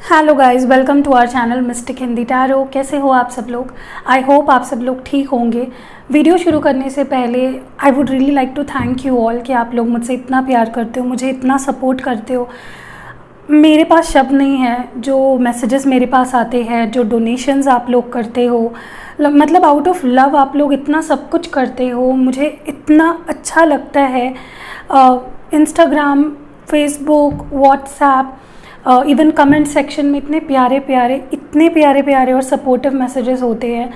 Hello guys, welcome to our channel mystic Hindi tarot. कैसे हो आप सब लोग? आई होप आप सब लोग ठीक होंगे। वीडियो शुरू करने से पहले I would really like to thank you all कि आप लोग मुझसे इतना प्यार करते हो, मुझे इतना सपोर्ट करते हो। मेरे पास शब्द नहीं है जो मैसेजेस मेरे पास आते हैं, जो डोनेशंस आप लोग करते हो, मतलब आउट ऑफ लव आप लोग इतना सब कुछ करते हो, मुझे इतना अच्छा लगता है। Instagram, Facebook, WhatsApp, even comment section में इतने प्यारे प्यारे और सपोर्टिव मैसेजेस होते हैं।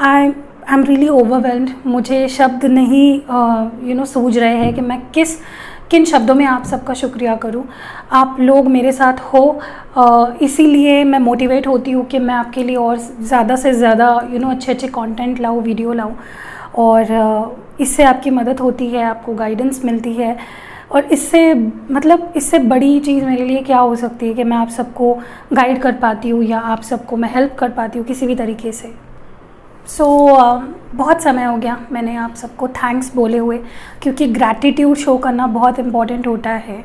आई एम रियली ओवरवेल्म्ड। मुझे शब्द नहीं सूझ रहे हैं कि मैं किन शब्दों में आप सबका शुक्रिया करूं। आप लोग मेरे साथ हो, इसीलिए मैं मोटिवेट होती हूँ कि मैं आपके लिए और ज़्यादा से ज़्यादा अच्छे कंटेंट लाऊँ, वीडियो लाऊँ। और इससे आपकी मदद होती है, आपको गाइडेंस मिलती है। और इससे बड़ी चीज़ मेरे लिए क्या हो सकती है कि मैं आप सबको गाइड कर पाती हूँ या आप सबको मैं हेल्प कर पाती हूँ किसी भी तरीके से। बहुत समय हो गया मैंने आप सबको थैंक्स बोले हुए, क्योंकि ग्रैटिट्यूड शो करना बहुत इम्पॉर्टेंट होता है।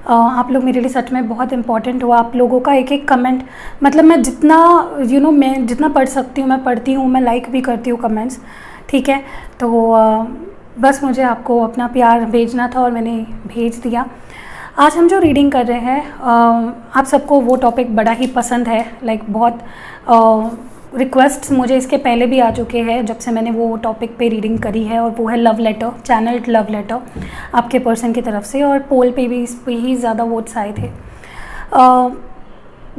आप लोग मेरे लिए सच में बहुत इम्पॉर्टेंट हो। आप लोगों का एक एक कमेंट, मतलब मैं जितना पढ़ सकती हूँ मैं पढ़ती हूँ, मैं लाइक भी करती हूँ कमेंट्स, ठीक है। तो बस मुझे आपको अपना प्यार भेजना था और मैंने भेज दिया। आज हम जो रीडिंग कर रहे हैं, आप सबको वो टॉपिक बड़ा ही पसंद है। बहुत रिक्वेस्ट्स मुझे इसके पहले भी आ चुके हैं जब से मैंने वो टॉपिक पे रीडिंग करी है, और वो है love letter, channeled love letter आपके पर्सन की तरफ से। और पोल पे भी इस पे ही ज़्यादा वोट्स आए थे।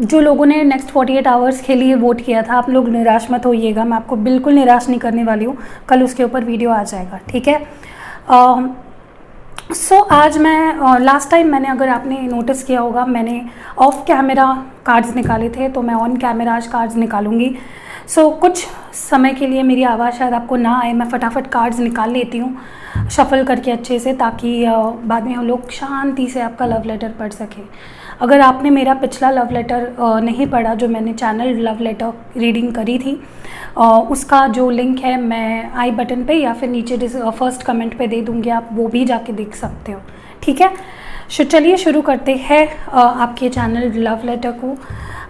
जो लोगों ने नेक्स्ट 48 आवर्स के लिए वोट किया था, आप लोग निराश मत होइएगा, मैं आपको बिल्कुल निराश नहीं करने वाली हूँ। कल उसके ऊपर वीडियो आ जाएगा, ठीक है। आज मैं लास्ट टाइम मैंने, अगर आपने नोटिस किया होगा, मैंने ऑफ कैमरा कार्ड्स निकाले थे, तो मैं ऑन कैमरा आज कार्ड्स निकालूंगी। कुछ समय के लिए मेरी आवाज़ शायद आपको ना आए, मैं फटाफट कार्ड्स निकाल लेती हूँ शफल करके अच्छे से, ताकि बाद में हम लोग शांति से आपका लव लेटर पढ़ सकें। अगर आपने मेरा पिछला लव लेटर नहीं पढ़ा, जो मैंने चैनल लव लेटर रीडिंग करी थी, उसका जो लिंक है मैं आई बटन पे या फिर नीचे फर्स्ट कमेंट पे दे दूँगी, आप वो भी जाके देख सकते हो, ठीक है। चलिए शुरू करते हैं आपके चैनल लव लेटर को।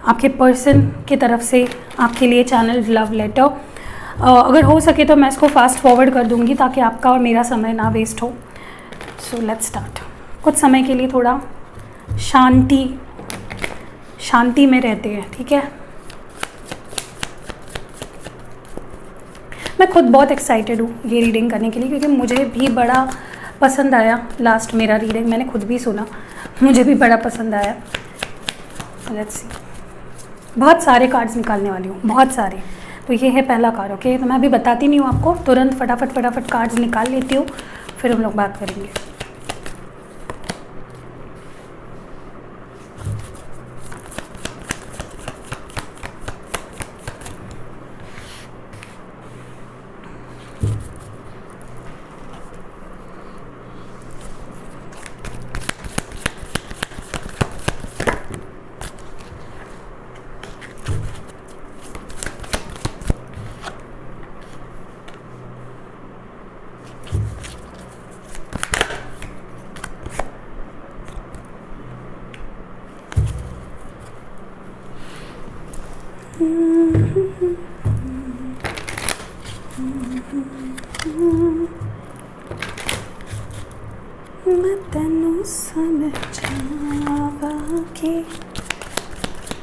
आपके पर्सन की तरफ से आपके लिए चैनल लव लेटर, अगर हो सके तो मैं इसको फास्ट फॉरवर्ड कर दूँगी ताकि आपका और मेरा समय ना वेस्ट हो। Let's start. कुछ समय के लिए थोड़ा शांति में रहते हैं, ठीक है। मैं खुद बहुत एक्साइटेड हूँ ये रीडिंग करने के लिए, क्योंकि मुझे भी बड़ा पसंद आया लास्ट मेरा रीडिंग, मैंने खुद भी सुना, मुझे भी बड़ा पसंद आया। Let's see. बहुत सारे कार्ड्स निकालने वाली हूँ, बहुत सारे। तो ये है पहला कार्ड, ओके। तो मैं अभी बताती नहीं हूँ आपको, तुरंत फटाफट कार्ड्स निकाल लेती हूँ, फिर हम लोग बात करेंगे। मैं तेनू समझावा कि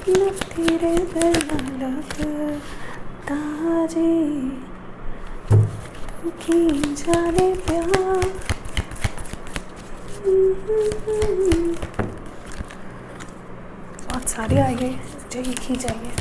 मैं तेरे बिना लगता जे, तू की जाने प्यार। बहुत सारे आ गए, मुझे एक ही चाहिए।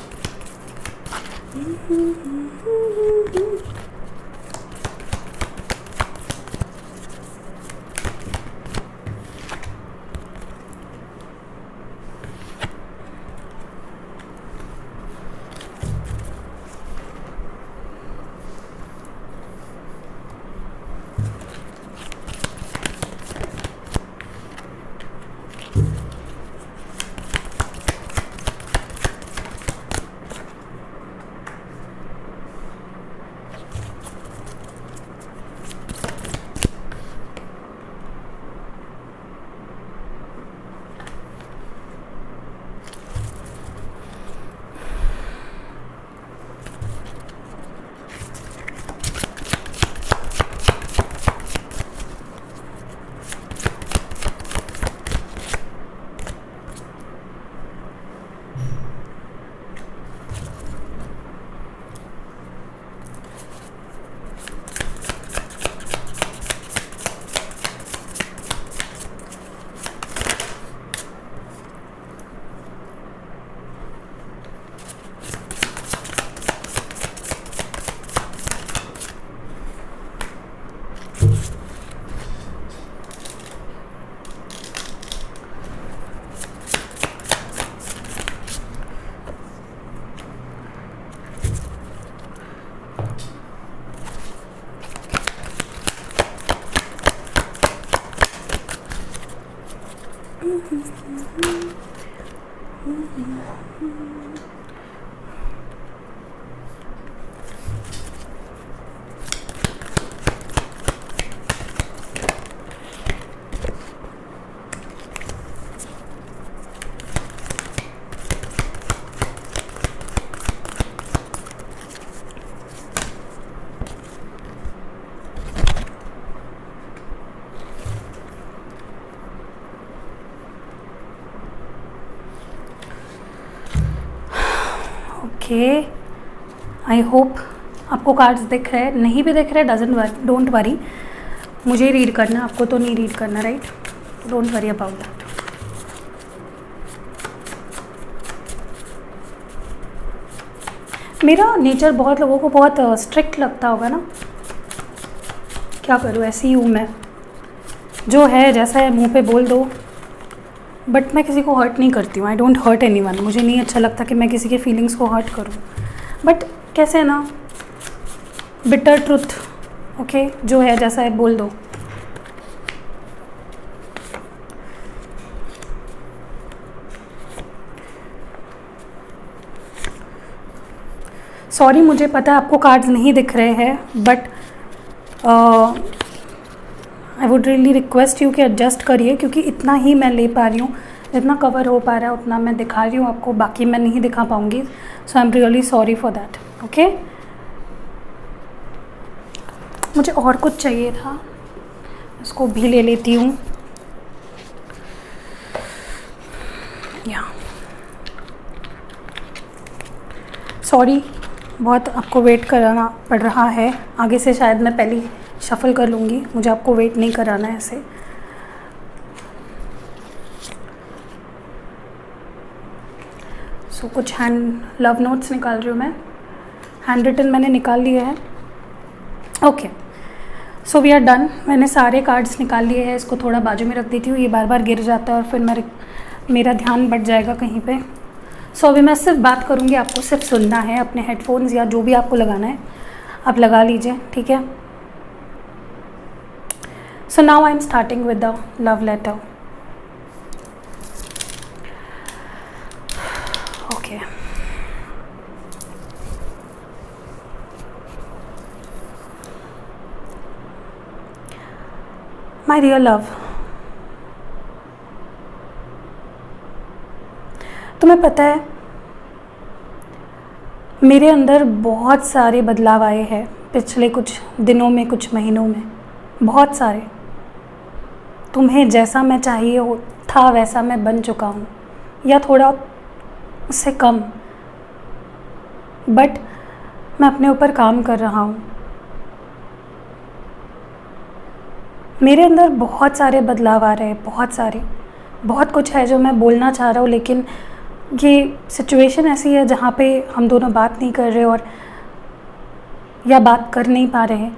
ओके, आई होप आपको कार्ड्स दिख रहे हैं, नहीं भी दिख रहे डोंट वरी, मुझे रीड करना, आपको तो नहीं रीड करना, right? Don't worry about that. मेरा नेचर बहुत लोगों को बहुत स्ट्रिक्ट लगता होगा ना, क्या करूँ, ऐसी ही हूँ मैं, जो है जैसा है मुंह पे बोल दो, बट मैं किसी को हर्ट नहीं करती हूँ। आई डोंट हर्ट एनीवन, मुझे नहीं अच्छा लगता कि मैं किसी के फीलिंग्स को हर्ट करूँ, बट कैसे है ना, बिटर ट्रुथ, ओके, जो है जैसा है बोल दो। सॉरी, मुझे पता है आपको कार्ड्स नहीं दिख रहे हैं, but I would really request you कि एडजस्ट करिए, क्योंकि इतना ही मैं ले पा रही हूँ, जितना कवर हो पा रहा है उतना मैं दिखा रही हूँ आपको, बाकी मैं नहीं दिखा पाऊँगी। So I am really sorry for that, okay. मुझे और कुछ चाहिए था, इसको भी ले लेती हूँ। या सॉरी, बहुत आपको वेट कराना पड़ रहा है, आगे से शायद मैं पहले शफ़ल कर लूँगी, मुझे आपको वेट नहीं कराना है ऐसे। सो कुछ हैंड लव नोट्स निकाल रही हूँ मैं, हैंड रिटन मैंने निकाल लिए हैं, okay. So we are done, मैंने सारे कार्ड्स निकाल लिए हैं, इसको थोड़ा बाजू में रख देती हूँ, ये बार बार गिर जाता है और फिर मेरा ध्यान बट जाएगा कहीं पे। सो अभी मैं सिर्फ बात करूँगी, आपको सिर्फ सुनना है, अपने हेडफोन्स या जो भी आपको लगाना है आप लगा लीजिए, ठीक है। So now I am starting with the love letter, okay. My dear love, तुम्हें पता है मेरे अंदर बहुत सारे बदलाव आए हैं पिछले कुछ दिनों में, कुछ महीनों में, बहुत सारे। तुम्हें जैसा मैं चाहिए हो था वैसा मैं बन चुका हूँ, या थोड़ा उससे कम, बट मैं अपने ऊपर काम कर रहा हूँ। मेरे अंदर बहुत सारे बदलाव आ रहे हैं, बहुत सारे, बहुत कुछ है जो मैं बोलना चाह रहा हूँ, लेकिन ये सिचुएशन ऐसी है जहाँ पे हम दोनों बात नहीं कर रहे और या बात कर नहीं पा रहे।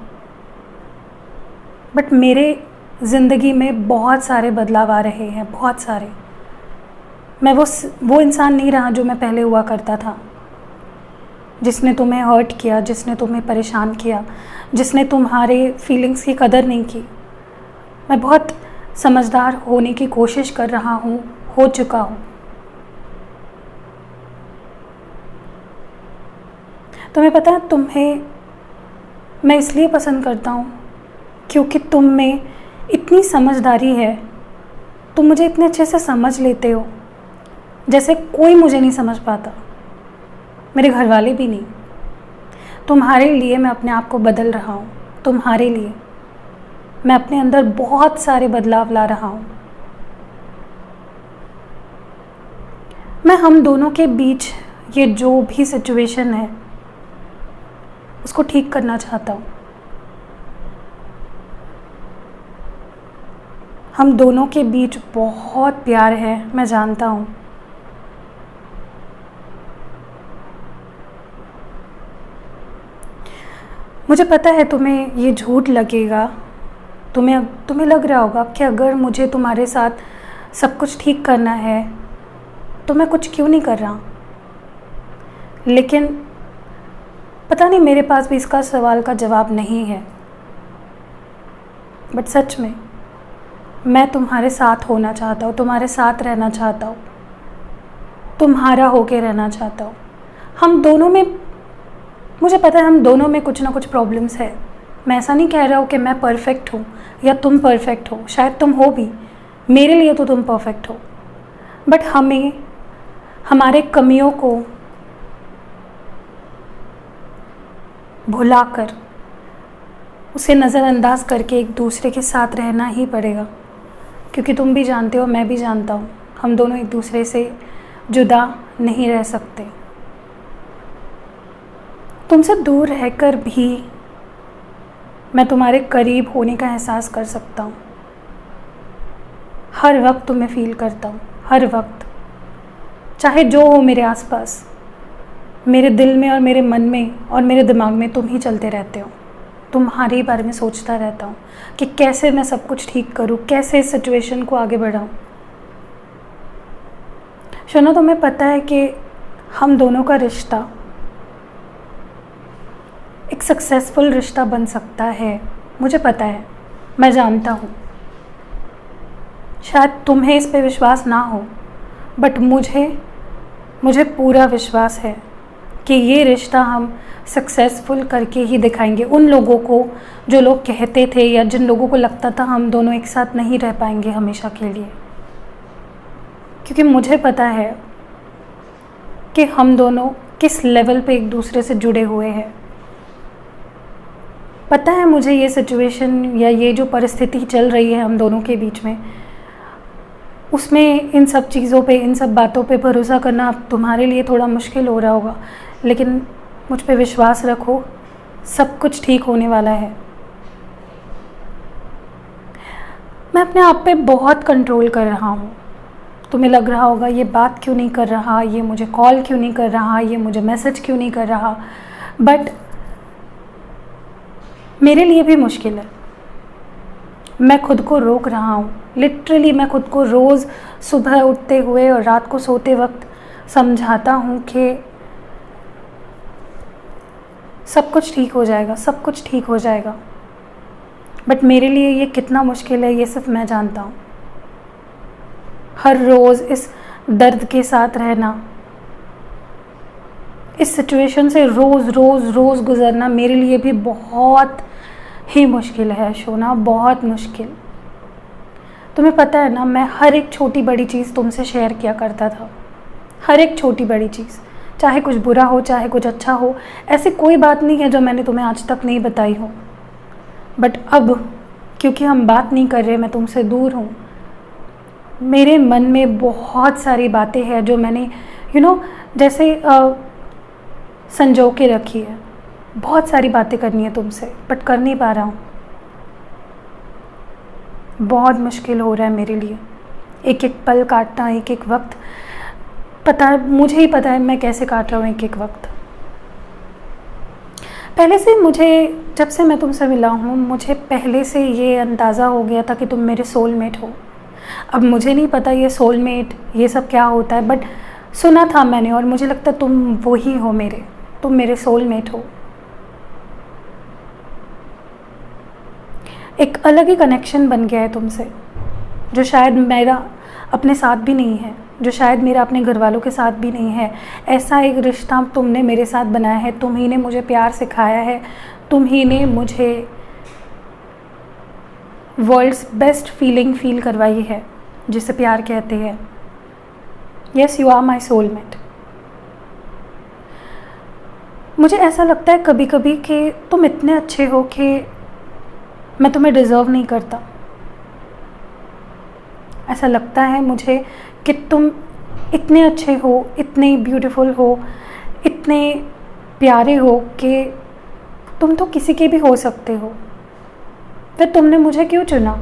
बट मेरे ज़िंदगी में बहुत सारे बदलाव आ रहे हैं, बहुत सारे। मैं वो इंसान नहीं रहा जो मैं पहले हुआ करता था, जिसने तुम्हें हर्ट किया, जिसने तुम्हें परेशान किया, जिसने तुम्हारे फीलिंग्स की कदर नहीं की। मैं बहुत समझदार होने की कोशिश कर रहा हूँ, हो चुका हूँ। तुम्हें पता है, तुम्हें मैं इसलिए पसंद करता हूँ क्योंकि तुम में इतनी समझदारी है, तुम मुझे इतने अच्छे से समझ लेते हो जैसे कोई मुझे नहीं समझ पाता, मेरे घर वाले भी नहीं। तुम्हारे लिए मैं अपने आप को बदल रहा हूँ, तुम्हारे लिए मैं अपने अंदर बहुत सारे बदलाव ला रहा हूँ। मैं हम दोनों के बीच ये जो भी सिचुएशन है उसको ठीक करना चाहता हूँ। हम दोनों के बीच बहुत प्यार है, मैं जानता हूँ। मुझे पता है तुम्हें ये झूठ लगेगा, तुम्हें लग रहा होगा कि अगर मुझे तुम्हारे साथ सब कुछ ठीक करना है तो मैं कुछ क्यों नहीं कर रहा। लेकिन पता नहीं, मेरे पास भी इसका सवाल का जवाब नहीं है। बट सच में मैं तुम्हारे साथ होना चाहता हूँ, तुम्हारे साथ रहना चाहता हूँ। तुम्हारा होके रहना चाहता हूँ। हम दोनों में, मुझे पता है हम दोनों में कुछ ना कुछ प्रॉब्लम्स है। मैं ऐसा नहीं कह रहा हूँ कि मैं परफेक्ट हूँ या तुम परफेक्ट हो, शायद तुम हो भी, मेरे लिए तो तुम परफेक्ट हो, बट हमें हमारे कमियों को भुलाकर, उसे नज़रअंदाज करके एक दूसरे के साथ रहना ही पड़ेगा। क्योंकि तुम भी जानते हो, मैं भी जानता हूँ, हम दोनों एक दूसरे से जुदा नहीं रह सकते। तुमसे दूर रहकर भी मैं तुम्हारे करीब होने का एहसास कर सकता हूँ। हर वक्त तुम्हें फील करता हूँ, हर वक्त, चाहे जो हो मेरे आसपास, मेरे दिल में और मेरे मन में और मेरे दिमाग में तुम ही चलते रहते हो। तुम्हारे ही बारे में सोचता रहता हूँ कि कैसे मैं सब कुछ ठीक करूँ, कैसे इस सिचुएशन को आगे बढ़ाऊँ। शोना, तुम्हें पता है कि हम दोनों का रिश्ता एक सक्सेसफुल रिश्ता बन सकता है। मुझे पता है, मैं जानता हूँ। शायद तुम्हें इस पे विश्वास ना हो, बट मुझे पूरा विश्वास है कि ये रिश्ता हम सक्सेसफुल करके ही दिखाएंगे उन लोगों को जो लोग कहते थे या जिन लोगों को लगता था हम दोनों एक साथ नहीं रह पाएंगे हमेशा के लिए। क्योंकि मुझे पता है कि हम दोनों किस लेवल पे एक दूसरे से जुड़े हुए हैं। पता है मुझे ये सिचुएशन या ये जो परिस्थिति चल रही है हम दोनों के बीच में, उसमें इन सब चीज़ों पे, इन सब बातों पे भरोसा करना तुम्हारे लिए थोड़ा मुश्किल हो रहा होगा, लेकिन मुझ पे विश्वास रखो, सब कुछ ठीक होने वाला है। मैं अपने आप पे बहुत कंट्रोल कर रहा हूँ। तुम्हें लग रहा होगा ये बात क्यों नहीं कर रहा, ये मुझे कॉल क्यों नहीं कर रहा, ये मुझे मैसेज क्यों नहीं कर रहा, बट मेरे लिए भी मुश्किल है। मैं खुद को रोक रहा हूँ, लिटरली मैं खुद को रोज़ सुबह उठते हुए और रात को सोते वक्त समझाता हूँ कि सब कुछ ठीक हो जाएगा, सब कुछ ठीक हो जाएगा। बट मेरे लिए ये कितना मुश्किल है ये सिर्फ मैं जानता हूँ। हर रोज़ इस दर्द के साथ रहना, इस सिचुएशन से रोज़ रोज़ रोज़ गुज़रना मेरे लिए भी बहुत ही मुश्किल है शोना, बहुत मुश्किल। तुम्हें पता है ना, मैं हर एक छोटी बड़ी चीज़ तुमसे शेयर किया करता था, हर एक छोटी बड़ी चीज़, चाहे कुछ बुरा हो चाहे कुछ अच्छा हो, ऐसी कोई बात नहीं है जो मैंने तुम्हें आज तक नहीं बताई हो। बट अब क्योंकि हम बात नहीं कर रहे, मैं तुमसे दूर हूँ, मेरे मन में बहुत सारी बातें हैं जो मैंने जैसे संजो के रखी है। बहुत सारी बातें करनी है तुमसे, बट कर नहीं पा रहा हूँ। बहुत मुश्किल हो रहा है मेरे लिए, एक एक पल काटना, एक एक वक्त, पता है, मुझे ही पता है मैं कैसे काट रहा हूँ एक एक वक्त। पहले से जब से मैं तुमसे मिला हूँ, मुझे पहले से ये अंदाज़ा हो गया था कि तुम मेरे सोलमेट हो। अब मुझे नहीं पता ये सोलमेट ये सब क्या होता है, बट सुना था मैंने और मुझे लगता तुम वो ही हो तुम मेरे सोलमेट हो। एक अलग ही कनेक्शन बन गया है तुमसे, जो शायद मेरा अपने साथ भी नहीं है, जो शायद मेरा अपने घर वालों के साथ भी नहीं है। ऐसा एक रिश्ता तुमने मेरे साथ बनाया है, तुम ही ने मुझे प्यार सिखाया है, तुम ही ने मुझे वर्ल्ड्स बेस्ट फीलिंग फील करवाई है, जिसे प्यार कहते हैं। Yes, you are my soulmate. मुझे ऐसा लगता है कभी कभी कि तुम इतने अच्छे हो कि मैं तुम्हें डिज़र्व नहीं करता। ऐसा लगता है मुझे कि तुम इतने अच्छे हो, इतने ब्यूटीफुल हो, इतने प्यारे हो कि तुम तो किसी के भी हो सकते हो, फिर तुमने मुझे क्यों चुना।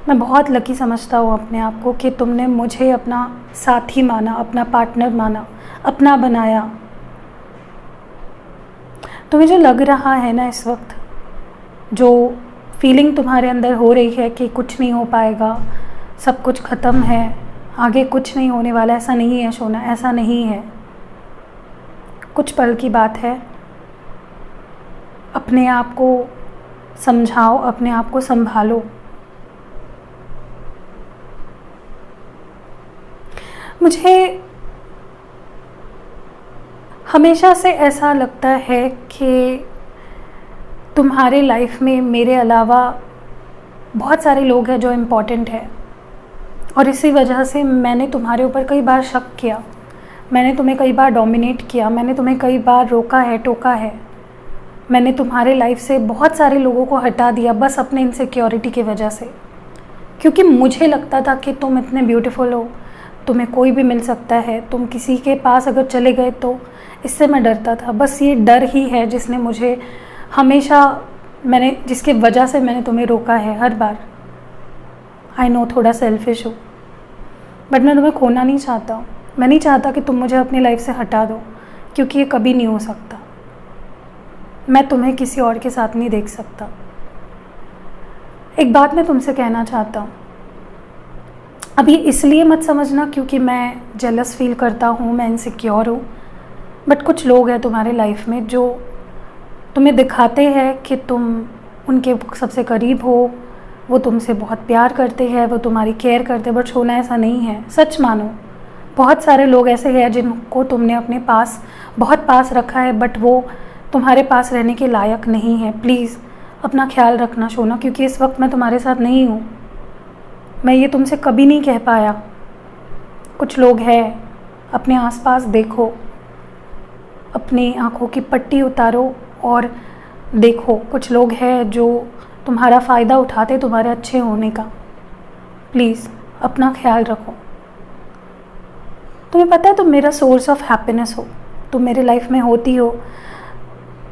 मैं बहुत लकी समझता हूँ अपने आप को कि तुमने मुझे अपना साथी माना, अपना पार्टनर माना, अपना बनाया। तुम्हें जो लग रहा है ना इस वक्त, जो फीलिंग तुम्हारे अंदर हो रही है कि कुछ नहीं हो पाएगा, सब कुछ ख़त्म है, आगे कुछ नहीं होने वाला, ऐसा नहीं है शोना, ऐसा नहीं है। कुछ पल की बात है, अपने आप को समझाओ, अपने आप को संभालो। मुझे हमेशा से ऐसा लगता है कि तुम्हारे लाइफ में मेरे अलावा बहुत सारे लोग हैं जो इम्पोर्टेंट है, और इसी वजह से मैंने तुम्हारे ऊपर कई बार शक किया, मैंने तुम्हें कई बार डोमिनेट किया, मैंने तुम्हें कई बार रोका है, टोका है। मैंने तुम्हारे लाइफ से बहुत सारे लोगों को हटा दिया बस अपने इनसिक्योरिटी की वजह से, क्योंकि मुझे लगता था कि तुम इतने ब्यूटीफुल हो, तुम्हें कोई भी मिल सकता है, तुम किसी के पास अगर चले गए तो। इससे मैं डरता था, बस ये डर ही है जिसने मुझे हमेशा, जिसकी वजह से मैंने तुम्हें रोका है हर बार। आई नो थोड़ा सेल्फिश हो, बट मैं तुम्हें खोना नहीं चाहता हूँ। मैं नहीं चाहता कि तुम मुझे अपनी लाइफ से हटा दो, क्योंकि ये कभी नहीं हो सकता। मैं तुम्हें किसी और के साथ नहीं देख सकता। एक बात मैं तुमसे कहना चाहता हूँ, अब ये इसलिए मत समझना क्योंकि मैं जेलस फील करता हूँ, मैं इनसिक्योर हूँ, बट कुछ लोग हैं तुम्हारे लाइफ में जो तुम्हें दिखाते हैं कि तुम उनके सबसे करीब हो, वो तुमसे बहुत प्यार करते हैं, वो तुम्हारी केयर करते हैं, बट होना ऐसा नहीं है। सच मानो, बहुत सारे लोग ऐसे हैं जिनको तुमने अपने पास, बहुत पास रखा है, बट वो तुम्हारे पास रहने के लायक नहीं है। प्लीज़ अपना ख्याल रखना सोना, क्योंकि इस वक्त मैं तुम्हारे साथ नहीं हूँ। मैं ये तुमसे कभी नहीं कह पाया। कुछ लोग हैं, अपने आसपास देखो, अपनी आँखों की पट्टी उतारो और देखो, कुछ लोग हैं जो तुम्हारा फ़ायदा उठाते तुम्हारे अच्छे होने का। प्लीज़ अपना ख्याल रखो। तुम्हें पता है तुम मेरा सोर्स ऑफ हैप्पीनेस हो, तुम मेरे लाइफ में होती हो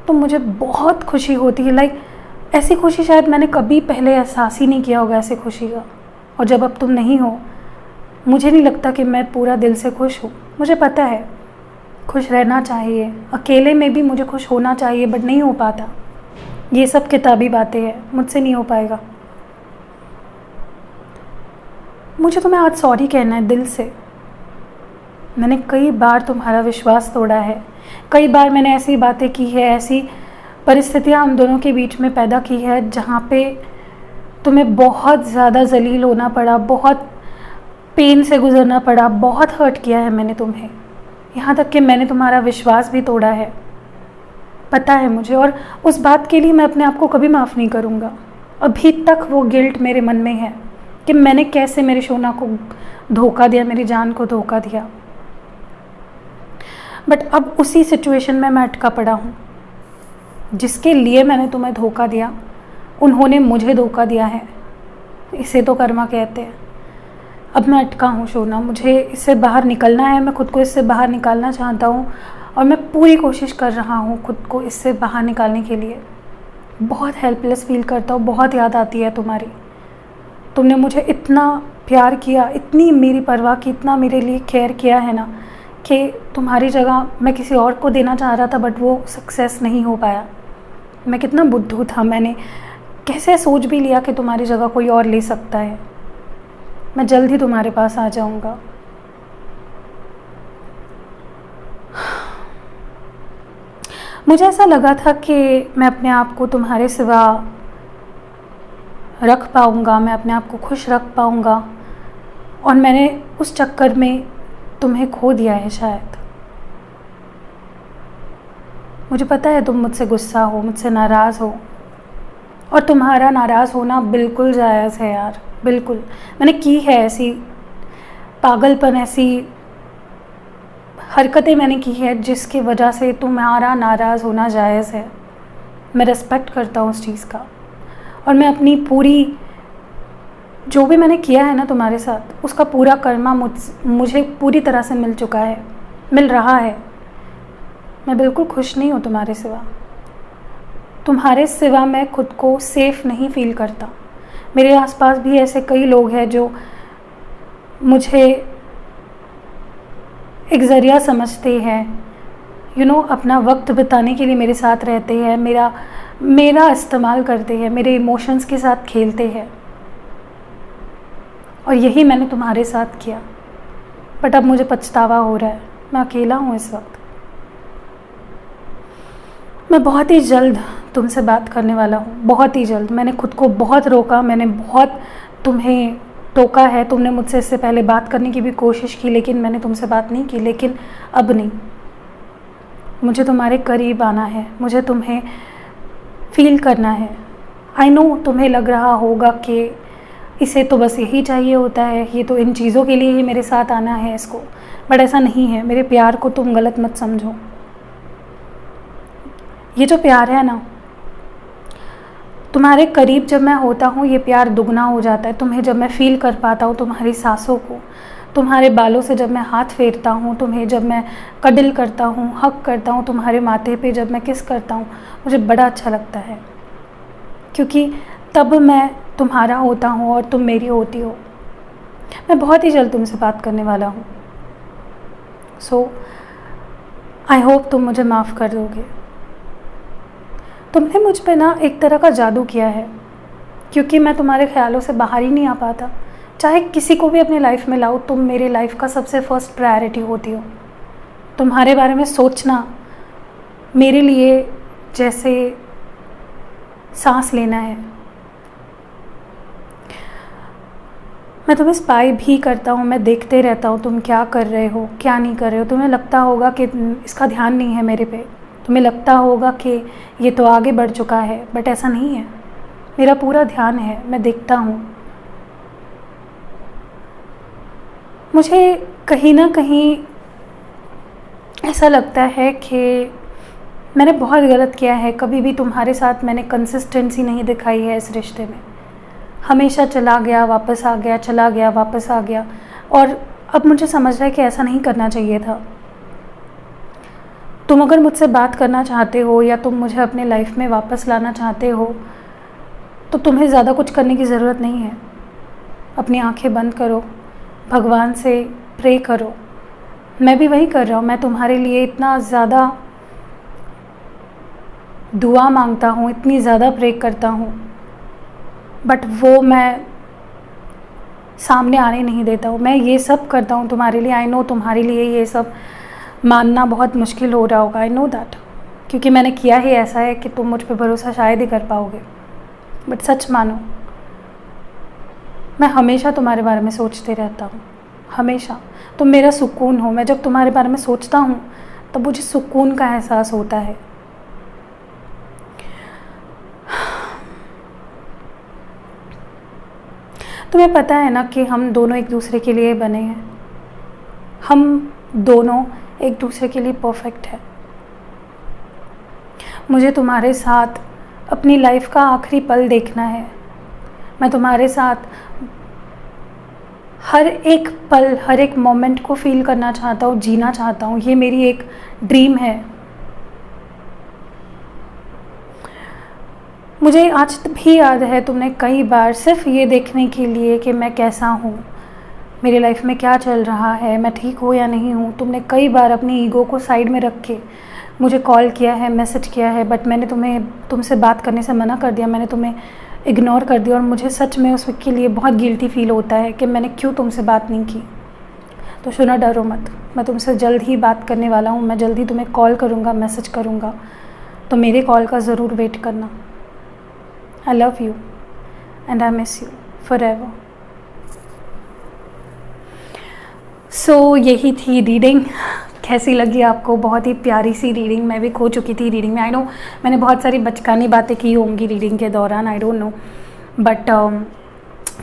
तो मुझे बहुत खुशी होती है। लाइक ऐसी खुशी शायद मैंने कभी पहले एहसास ही नहीं किया होगा, ऐसी खुशी का। और जब अब तुम नहीं हो, मुझे नहीं लगता कि मैं पूरा दिल से खुश हूँ। मुझे पता है खुश रहना चाहिए, अकेले में भी मुझे खुश होना चाहिए, बट नहीं हो पाता। ये सब किताबी बातें हैं, मुझसे नहीं हो पाएगा। मुझे तुम्हें आज सॉरी कहना है दिल से। मैंने कई बार तुम्हारा विश्वास तोड़ा है, कई बार मैंने ऐसी बातें की है, ऐसी परिस्थितियाँ हम दोनों के बीच में पैदा की है जहाँ पे तुम्हें बहुत ज़्यादा ज़लील होना पड़ा, बहुत पेन से गुज़रना पड़ा, बहुत हर्ट किया है मैंने तुम्हें। यहाँ तक कि मैंने तुम्हारा विश्वास भी तोड़ा है, पता है मुझे, और उस बात के लिए मैं अपने आप को कभी माफ़ नहीं करूँगा। अभी तक वो गिल्ट मेरे मन में है कि मैंने कैसे मेरी शोना को धोखा दिया, मेरी जान को धोखा दिया। बट अब उसी सिचुएशन में मैं अटका पड़ा हूँ। जिसके लिए मैंने तुम्हें धोखा दिया, उन्होंने मुझे धोखा दिया है। इसे तो कर्मा कहते हैं। अब मैं अटका हूँ शोना, मुझे इससे बाहर निकलना है, मैं खुद को इससे बाहर निकालना चाहता हूँ और मैं पूरी कोशिश कर रहा हूँ खुद को इससे बाहर निकालने के लिए। बहुत हेल्पलेस फील करता हूँ, बहुत याद आती है तुम्हारी। तुमने मुझे इतना प्यार किया, इतनी मेरी परवाह की, इतना मेरे लिए केयर किया है ना, कि तुम्हारी जगह मैं किसी और को देना चाह रहा था, बट वो सक्सेस नहीं हो पाया। मैं कितना बुद्धू था, मैंने कैसे सोच भी लिया कि तुम्हारी जगह कोई और ले सकता है। मैं जल्द ही तुम्हारे पास आ जाऊंगा। मुझे ऐसा लगा था कि मैं अपने आप को तुम्हारे सिवा रख पाऊंगा, मैं अपने आप को खुश रख पाऊंगा, और मैंने उस चक्कर में तुम्हें खो दिया है शायद। मुझे पता है तुम मुझसे गुस्सा हो, मुझसे नाराज़ हो, और तुम्हारा नाराज़ होना बिल्कुल जायज़ है यार, बिल्कुल। मैंने की है ऐसी पागलपन, ऐसी हरकतें मैंने की है जिसकी वजह से तुम्हारा नाराज़ होना जायज़ है। मैं रिस्पेक्ट करता हूँ उस चीज़ का, और मैं अपनी पूरी, जो भी मैंने किया है ना तुम्हारे साथ, उसका पूरा कर्मा मुझे पूरी तरह से मिल चुका है, मिल रहा है। मैं बिल्कुल खुश नहीं हूँ तुम्हारे सिवा। तुम्हारे सिवा मैं खुद को सेफ़ नहीं फील करता। मेरे आसपास भी ऐसे कई लोग हैं जो मुझे एक ज़रिया समझते हैं, अपना वक्त बिताने के लिए मेरे साथ रहते हैं, मेरा इस्तेमाल करते हैं, मेरे इमोशंस के साथ खेलते हैं। और यही मैंने तुम्हारे साथ किया, बट अब मुझे पछतावा हो रहा है। मैं अकेला हूँ इस वक्त। मैं बहुत ही जल्द तुमसे बात करने वाला हूँ, बहुत ही जल्द। मैंने खुद को बहुत रोका, मैंने बहुत तुम्हें टोका है, तुमने मुझसे इससे पहले बात करने की भी कोशिश की लेकिन मैंने तुमसे बात नहीं की। लेकिन अब नहीं, मुझे तुम्हारे करीब आना है, मुझे तुम्हें फील करना है। आई नो तुम्हें लग रहा होगा कि इसे तो बस यही चाहिए होता है, ये तो इन चीज़ों के लिए ही मेरे साथ आना है इसको, बट ऐसा नहीं है। मेरे प्यार को तुम गलत मत समझो। ये जो प्यार है ना, तुम्हारे करीब जब मैं होता हूँ ये प्यार दुगना हो जाता है। तुम्हें जब मैं फ़ील कर पाता हूँ, तुम्हारी सांसों को, तुम्हारे बालों से जब मैं हाथ फेरता हूँ, तुम्हें जब मैं कडल करता हूँ, हक करता हूँ, तुम्हारे माथे पे जब मैं किस करता हूँ, मुझे बड़ा अच्छा लगता है, क्योंकि तब मैं तुम्हारा होता हूँ और तुम मेरी होती हो। मैं बहुत ही जल्द तुमसे बात करने वाला हूँ। सो आई होप तुम मुझे माफ़ कर दोगे। तुमने मुझ पे ना एक तरह का जादू किया है, क्योंकि मैं तुम्हारे ख्यालों से बाहर ही नहीं आ पाता। चाहे किसी को भी अपनी लाइफ में लाओ, तुम मेरी लाइफ का सबसे फर्स्ट प्रायोरिटी होती हो। तुम्हारे बारे में सोचना मेरे लिए जैसे सांस लेना है। मैं तुम्हें स्पाई भी करता हूँ, मैं देखते रहता हूँ तुम क्या कर रहे हो, क्या नहीं कर रहे हो। तुम्हें लगता होगा कि इसका ध्यान नहीं है मेरे पे, तुम्हें लगता होगा कि ये तो आगे बढ़ चुका है, बट ऐसा नहीं है। मेरा पूरा ध्यान है, मैं देखता हूँ। मुझे कहीं ना कहीं ऐसा लगता है कि मैंने बहुत गलत किया है। कभी भी तुम्हारे साथ मैंने कंसिस्टेंसी नहीं दिखाई है इस रिश्ते में। हमेशा चला गया वापस आ गया, चला गया वापस आ गया। और अब मुझे समझ रहा है कि ऐसा नहीं करना चाहिए था। तुम अगर मुझसे बात करना चाहते हो या तुम मुझे अपने लाइफ में वापस लाना चाहते हो, तो तुम्हें ज़्यादा कुछ करने की ज़रूरत नहीं है। अपनी आंखें बंद करो, भगवान से प्रे करो। मैं भी वही कर रहा हूँ। मैं तुम्हारे लिए इतना ज़्यादा दुआ मांगता हूँ, इतनी ज़्यादा प्रे करता हूँ, बट वो मैं सामने आने नहीं देता हूँ। मैं ये सब करता हूँ तुम्हारे लिए। आई नो तुम्हारे लिए ये सब मानना बहुत मुश्किल हो रहा होगा, आई नो दैट, क्योंकि मैंने किया ही ऐसा है कि तुम मुझ पे भरोसा शायद ही कर पाओगे। बट सच मानो, मैं हमेशा तुम्हारे बारे में सोचते रहता हूँ, हमेशा। तुम मेरा सुकून हो। मैं जब तुम्हारे बारे में सोचता हूँ तब मुझे सुकून का एहसास होता है। तुम्हें पता है ना कि हम दोनों एक दूसरे के लिए बने हैं। हम दोनों एक दूसरे के लिए परफेक्ट है। मुझे तुम्हारे साथ अपनी लाइफ का आखिरी पल देखना है। मैं तुम्हारे साथ हर एक पल, हर एक मोमेंट को फील करना चाहता हूँ, जीना चाहता हूँ। ये मेरी एक ड्रीम है। मुझे आज भी याद है, तुमने कई बार सिर्फ ये देखने के लिए कि मैं कैसा हूँ, मेरी लाइफ में क्या चल रहा है, मैं ठीक हूँ या नहीं हूँ, तुमने कई बार अपनी ईगो को साइड में रख के मुझे कॉल किया है, मैसेज किया है, बट मैंने तुमसे बात करने से मना कर दिया। मैंने तुम्हें इग्नोर कर दिया और मुझे सच में उस वक्त के लिए बहुत गिल्टी फील होता है कि मैंने क्यों तुमसे बात नहीं की। तो सुनो, डरो मत, मैं तुमसे जल्द ही बात करने वाला हूँ। मैं जल्दी तुम्हें कॉल करूँगा, मैसेज करूँगा, तो मेरे कॉल का ज़रूर वेट करना। I love you and I miss you forever. So यही थी रीडिंग। कैसी लगी आपको? बहुत ही प्यारी सी रीडिंग। मैं भी खो चुकी थी रीडिंग में। आई नो मैंने बहुत सारी बचकानी बातें की होंगी रीडिंग के दौरान, आई डोंट नो, बट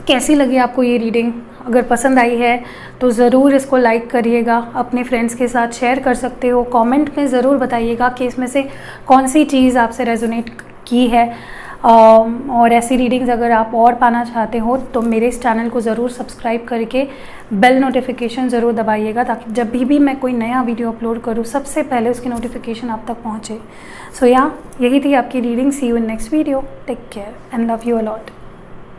कैसी लगी आपको ये रीडिंग? अगर पसंद आई है तो ज़रूर इसको लाइक करिएगा, अपने फ्रेंड्स के साथ शेयर कर सकते हो। कमेंट में ज़रूर बताइएगा कि इसमें से कौन सी चीज़ आपसे रेजोनेट की है। और ऐसी रीडिंग्स अगर आप और पाना चाहते हो तो मेरे इस चैनल को ज़रूर सब्सक्राइब करके बेल नोटिफिकेशन ज़रूर दबाइएगा, ताकि जब भी मैं कोई नया वीडियो अपलोड करूँ सबसे पहले उसकी नोटिफिकेशन आप तक पहुँचे। सो यही थी आपकी reading. See you in next video. Take care and love you a lot.